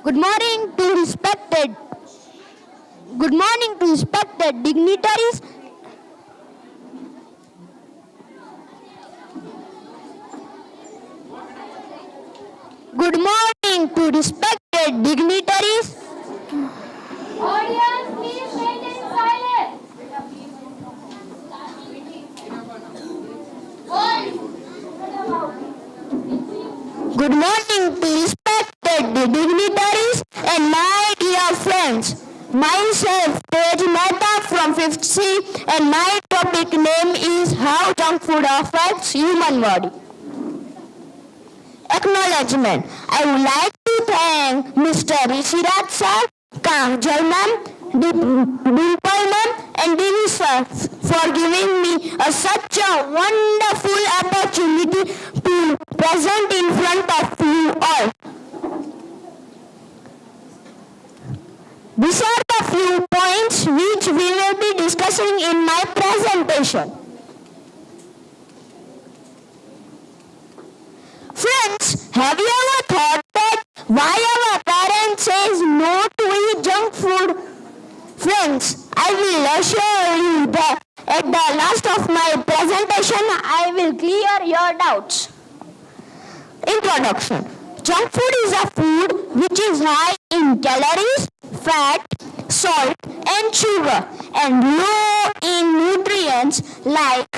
Good morning to respected. Good morning to respected dignitaries. Good morning to respected dignitaries. Audience, please maintain silence. Good morning to respected dignitaries and my dear friends. Myself, Tej K Mehta from 5th C, and my topic name is How Junk Food Affects Human Body. Acknowledgement. I would like to thank Mr. Rishiraj sir, Kanjal ma'am, Dimple ma'am, and Divi sir for giving me such a wonderful opportunity to present in front of you all. These are the few points which we will be discussing in my presentation. Friends, have you ever thought that why our parents says no to eat junk food? Friends, I will assure you that at the last of my presentation, I will clear your doubts. Introduction. Junk food is a food which is high in calories, fat, salt, and sugar, and low in nutrients like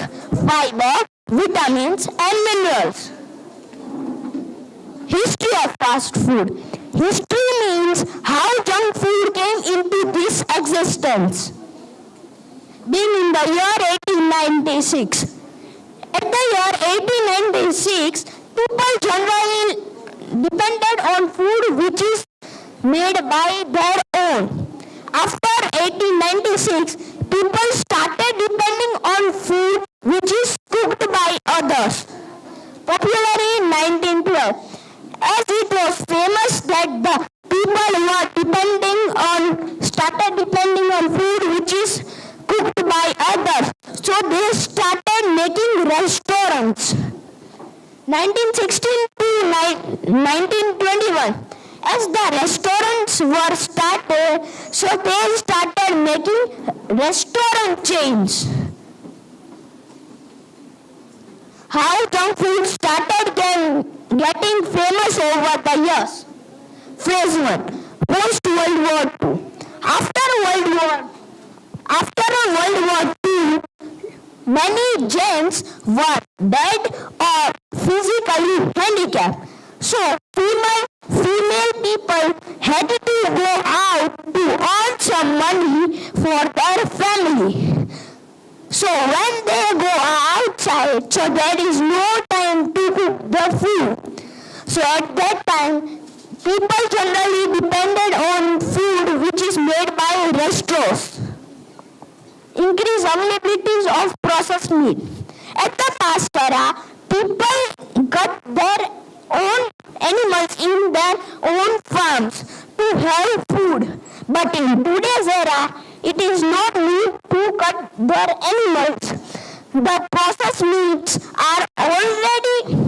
fiber, vitamins, and minerals. History of fast food. History means how junk food came into this existence. Being in the year 1896. At the year 1896, people generally depended on food which is made by their own. After 1896, people started depending on food which is cooked by others. Popularly in 1912. As it was famous that the people started depending on food which is cooked by others, so they started making restaurants. 1916 to 1921, as the restaurants were started, so they started making restaurant chains. How junk food started getting famous over the years. Phase 1. Post-World War II. After World War II, many Jains were dead or physically handicapped. So female people had to go out to earn some money for their family. So when they go outside, so there is no time to cook the food. So at that time, people generally depended on food which is made by restaurants. Increased availabilities of processed meat. At the past era, people got their own animals in their own farms to have food. But in today's era, it is not need to cut their animals. The processed meats are already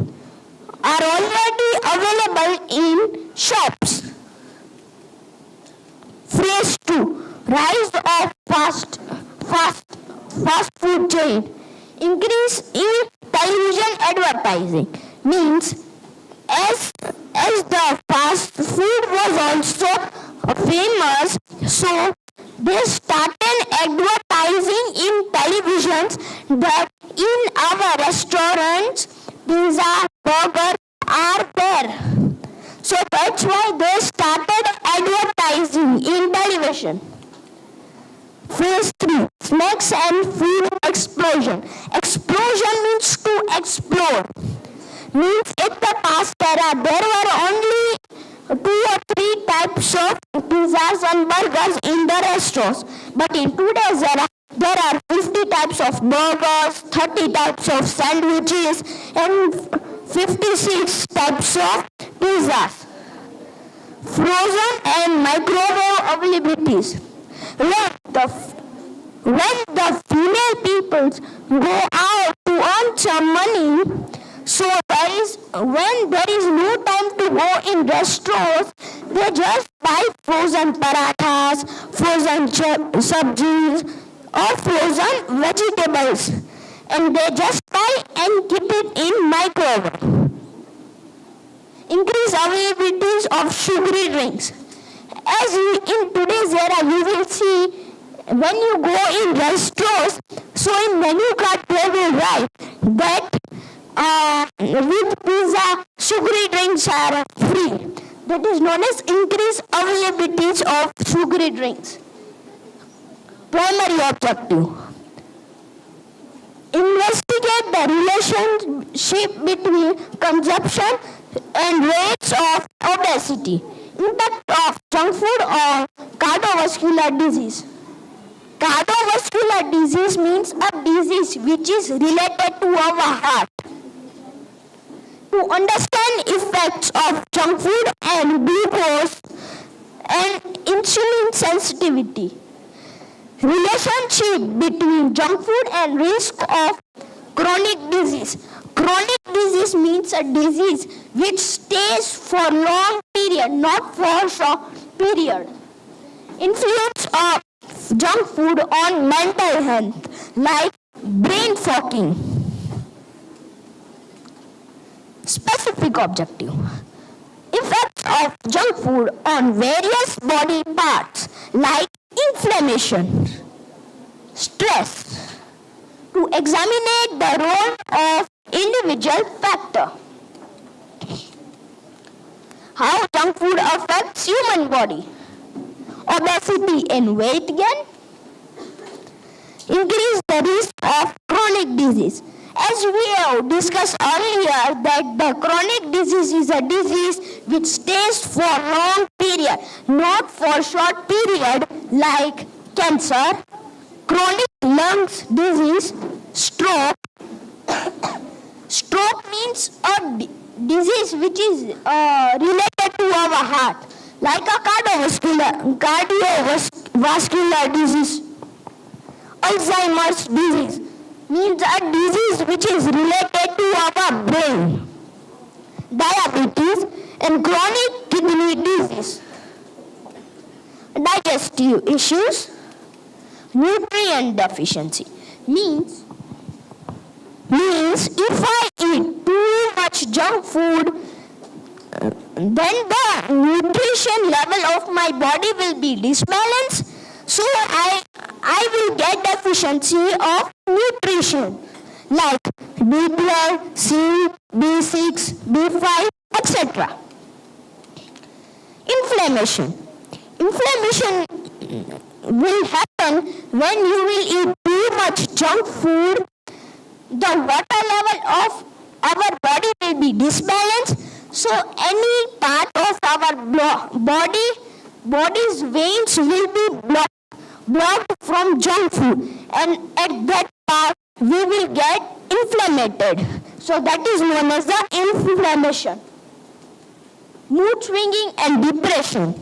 available in shops. Phase 2. Rise of fast food chain. Increase in television advertising. Means as the fast food was also famous, so they started advertising in televisions that in our restaurants, pizza, burger are there. So that's why they started advertising in television. Phase 3. Snacks and food explosion. Explosion means to explore. Means at the past era, there were only 2 or 3 types of pizzas and burgers in the restaurants. But in today's era, there are 50 types of burgers, 30 types of sandwiches, and 56 types of pizzas. Frozen and microwave availabilities. When the female peoples go out to earn some money, so when there is no time to go in restaurants, They just buy frozen parathas, frozen sabjis, or frozen vegetables, and they just buy and keep it in microwave. Increase availability of sugary drinks. In today's era, you will see when you go in restaurants, so in menu card they will write that with pizza, sugary drinks are free. That is known as increased availability of sugary drinks. Primary objective: investigate the relationship between consumption and rates of obesity. Impact of junk food on cardiovascular disease. Cardiovascular disease means a disease which is related to our heart. To understand effects of junk food and glucose and insulin sensitivity. Relationship between junk food and risk of chronic disease. Chronic disease means a disease which stays for long period, not for short period. Influence of junk food on mental health, like brain fogging. Specific objective: effects of junk food on various body parts, like inflammation, stress. To examine the role of individual factor. How junk food affects human body. Obesity and weight gain. Increase the risk of chronic disease. As we have discussed earlier, that the chronic disease is a disease which stays for long period, not for short period, like cancer, chronic lungs disease, stroke. Stroke means a disease which is related to our heart, like a cardiovascular disease. Alzheimer's disease means a disease which is related to our brain. Diabetes and chronic kidney disease. Digestive issues. Nutrient deficiency means if I eat too much junk food, then the nutrition level of my body will be disbalanced, so I will get deficiency of nutrition like B12, C, B6, B5, etc. Inflammation will happen when you will eat too much junk food. The water level of our body will be disbalanced, so any part of our body's veins will be blocked from junk food, and at that part we will get inflamed. So that is known as the inflammation. Mood swinging and depression.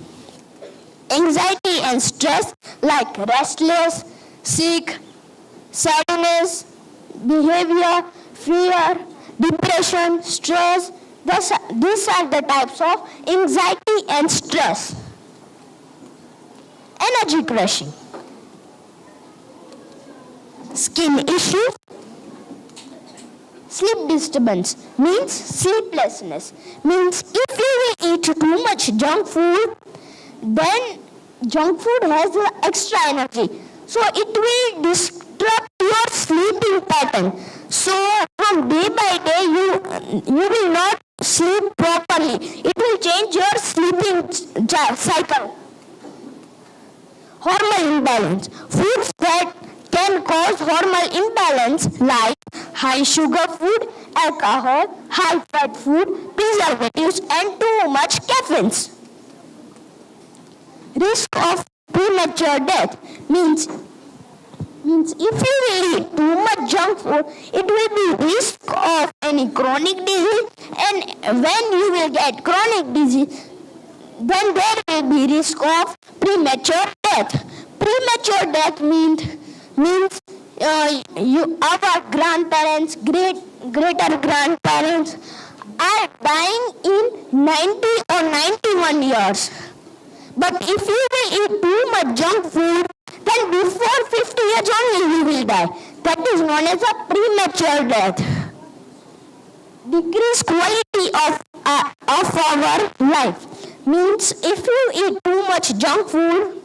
Anxiety and stress like restless, sick, sadness, behavior, fear, depression, stress. These are the types of anxiety and stress. Energy crashing. Skin issues. Sleep disturbance means sleeplessness. Means if you will eat too much junk food, then junk food has extra energy. So it will disrupt your sleeping pattern. So from day by day you will not sleep properly. It will change your sleeping cycle. Hormone imbalance. Foods that can cause hormonal imbalance like high sugar food, alcohol, high fat food, preservatives and too much caffeine. Risk of premature death means if you will eat too much junk food, it will be risk of any chronic disease, and when you will get chronic disease, then there will be risk of premature death. Premature death means our grandparents, greater grandparents are dying in 90 or 91 21 years. But if you will eat too much junk food, then before 50 years only you will die. That is known as a premature death. Decreased quality of our life means if you eat too much junk food,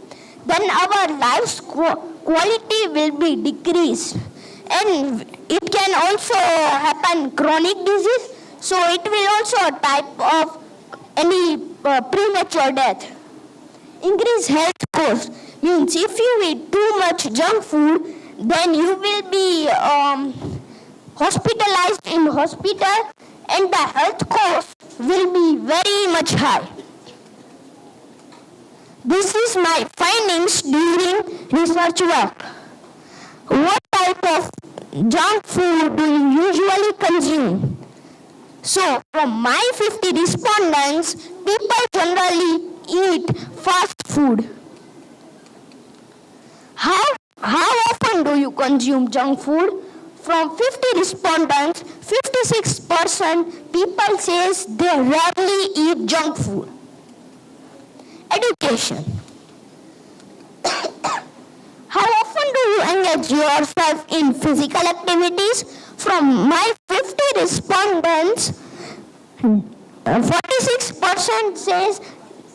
then our life's quality will be decreased. And it can also happen chronic disease, so it will also a type of any premature death. Increased health cost means if you eat too much junk food, then you will be hospitalized in hospital and the health cost will be very much high. This is my findings during research work. What type of junk food do you usually consume? So, from my 50 respondents, people generally eat fast food. How often do you consume junk food? From 50 respondents, 56% people says they rarely eat junk food. Education. How often do you engage yourself in physical activities? From my 50 respondents, 46% says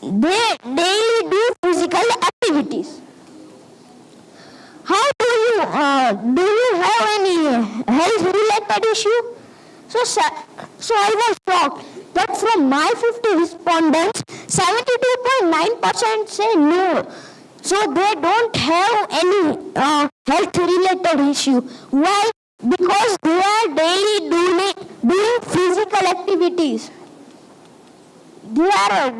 they daily do physical activities. How do you have any health-related issue? So I was shocked that from my 50 respondents, 72.9% say no. So they don't have any health-related issue. Why? Because they are daily doing physical activities. They are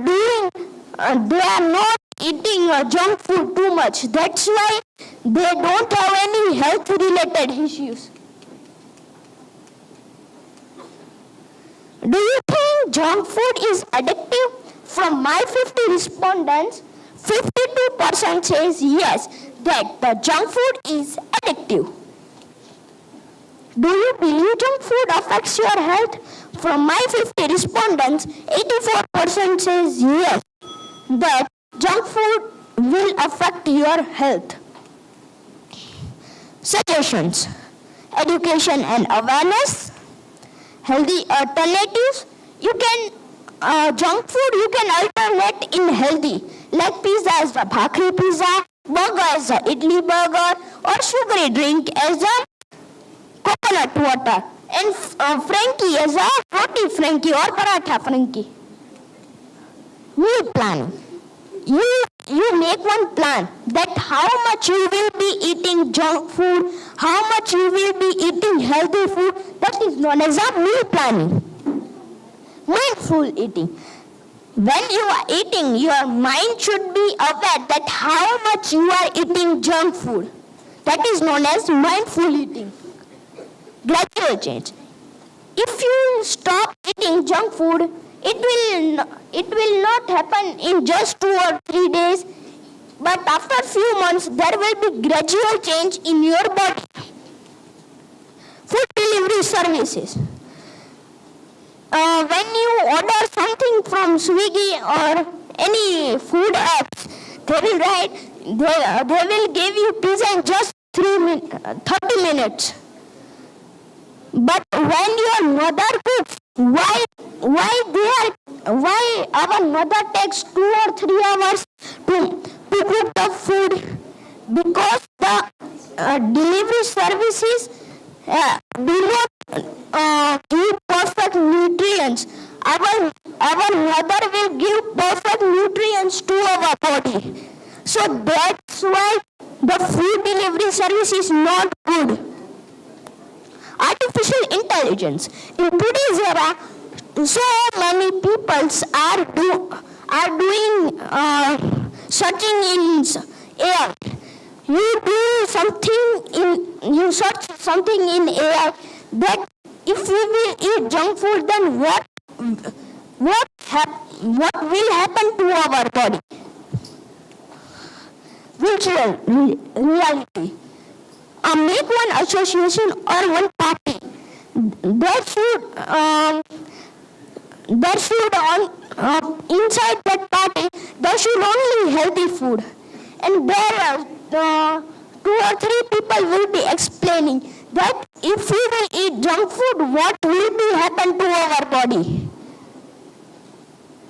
not eating junk food too much. That's why they don't have any health-related issues. Do you think junk food is addictive? From my 50 respondents, 52% says yes, that the junk food is addictive. Do you believe junk food affects your health? From my 50 respondents, 84% says yes, that junk food will affect your health. Suggestions: education and awareness, healthy alternatives. You can junk food you can alternate in healthy, like pizza as a bhakri pizza, burger as a idli burger, or sugary drink as a coconut water, and Frankie as a roti Frankie or paratha Frankie. Meal planning. You make one plan that how much you will be eating junk food, how much you will be eating healthy food. That is known as a meal planning. Mindful eating. When you are eating, your mind should be aware that how much you are eating junk food. That is known as mindful eating. Gradual change. If you stop eating junk food, it will not happen in just 2 or 3 days, but after a few months there will be gradual change in your body. Food delivery services. When you order something from Swiggy or any food apps, they will give you pizza in just 30 minutes. But when your mother cooks, why our mother takes 2 or 3 hours to cook the food? Because the delivery services do not give perfect nutrients. Our mother will give perfect nutrients to our body. So that's why the food delivery service is not good. Artificial intelligence. In today's era, so many people are doing searching in AI. You search something in AI that if we will eat junk food, then what will happen to our body? Virtual reality. Make one association or one party. There should inside that party food. And there are 2 or 3 people will be explaining that if we will eat junk food, what will be happen to our body.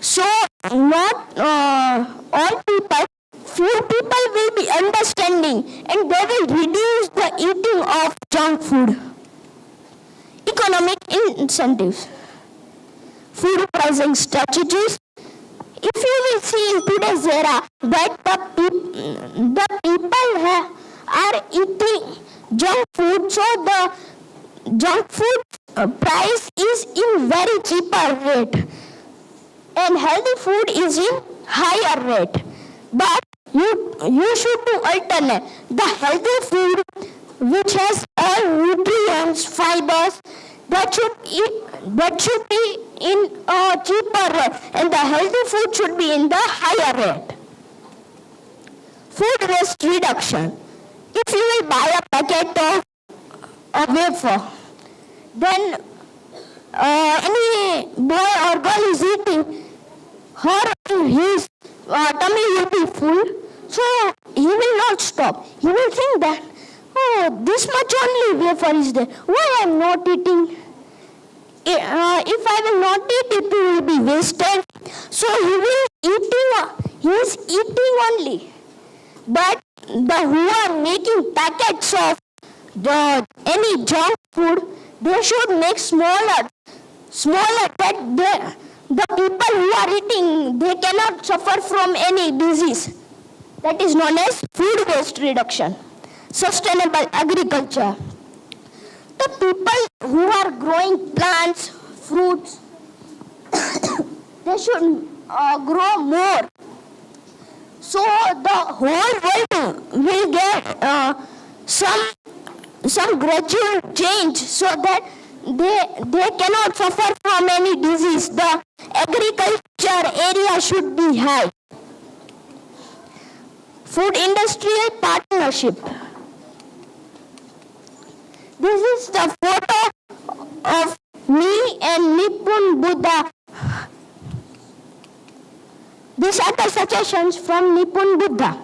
So not all people, few people will be understanding and they will reduce the eating of junk food. Economic incentives. Food pricing strategies. If you will see in today's era that the people are eating junk food, so the junk food price is in very cheaper rate and healthy food is in higher rate. But you should do alternate. The healthy food which has all nutrients, fibers, that should be in a cheaper rate, and the healthy food should be in the higher rate. Food waste reduction. If you will buy a packet of a wafer, then any boy or girl is eating, his tummy will be full, so he will not stop. He will think that, oh, this much only wafer is there. Why I am not eating? If I will not eat, it will be wasted. So he is eating only. But the who are making packets of any junk food, they should make smaller that the people who are eating, they cannot suffer from any disease. That is known as food waste reduction. Sustainable agriculture. The people who are growing plants, fruits, they should grow more. So the whole world will get some gradual change so that they cannot suffer from any disease. The agriculture area should be high. Food industrial partnership. This is the photo of me and Nipun Buddha. These are the suggestions from Nipun Buddha.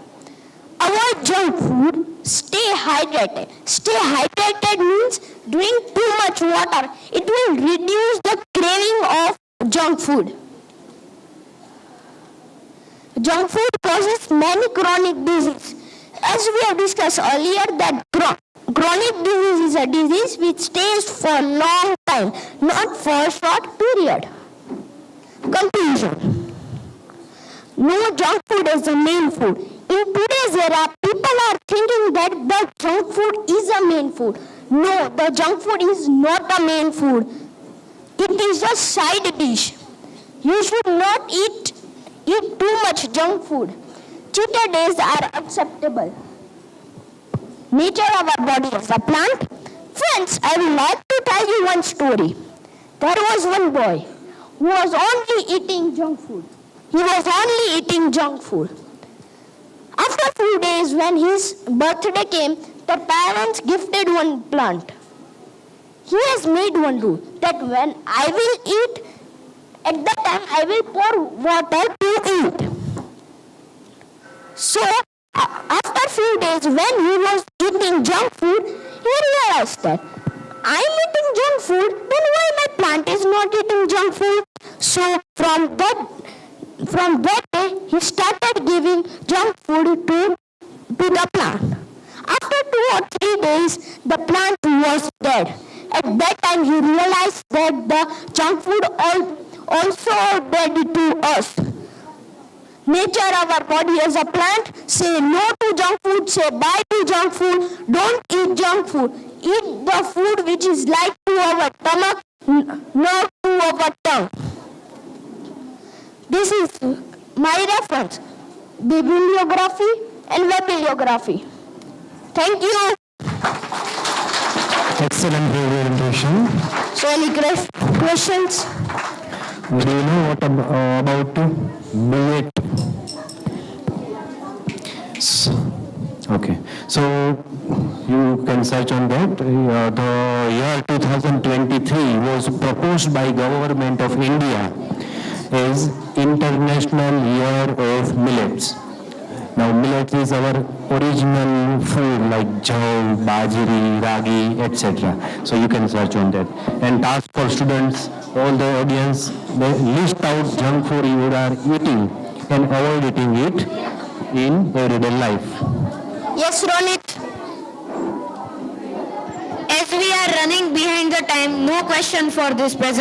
Avoid junk food. Stay hydrated. Stay hydrated means drink too much water. It will reduce the craving of junk food. Junk food causes many chronic diseases. As we have discussed earlier, that chronic disease is a disease which stays for a long time, not for a short period. Conclusion. No junk food is the main food. In today's era, people are thinking that the junk food is a main food. No, the junk food is not a main food. It is a side dish. You should not eat too much junk food. Cheater days are acceptable. Nature of our body is a plant. Friends, I would like to tell you one story. There was one boy who was only eating junk food. He was only eating junk food. After a few days, when his birthday came, the parents gifted one plant. He has made one rule that when I will eat, at that time I will pour water to eat. So, after a few days, when he was eating junk food, he realized that I am eating junk food, then why my plant is not eating junk food? So, from that day, he started giving junk food to the plant. After 2 or 3 days, the plant was dead. At that time, he realized that the junk food also dead to us. Nature of our body as a plant. Say no to junk food. Say bye to junk food. Don't eat junk food. Eat the food which is light to our stomach, not to our tongue. This is my reference. Bibliography and bibliography. Thank you. Excellent presentation. So any questions? Do you know what about duet? Okay, so you can search on that. The year 2023 was proposed by Government of India as International Year of Millets. Now millet is our original food like jaw, bajri, ragi, etc. So you can search on that. And task for students, all the audience, they list out junk food you are eating and avoid eating it in everyday life. Yes, Ronit. As we are running behind the time, no question for this presentation.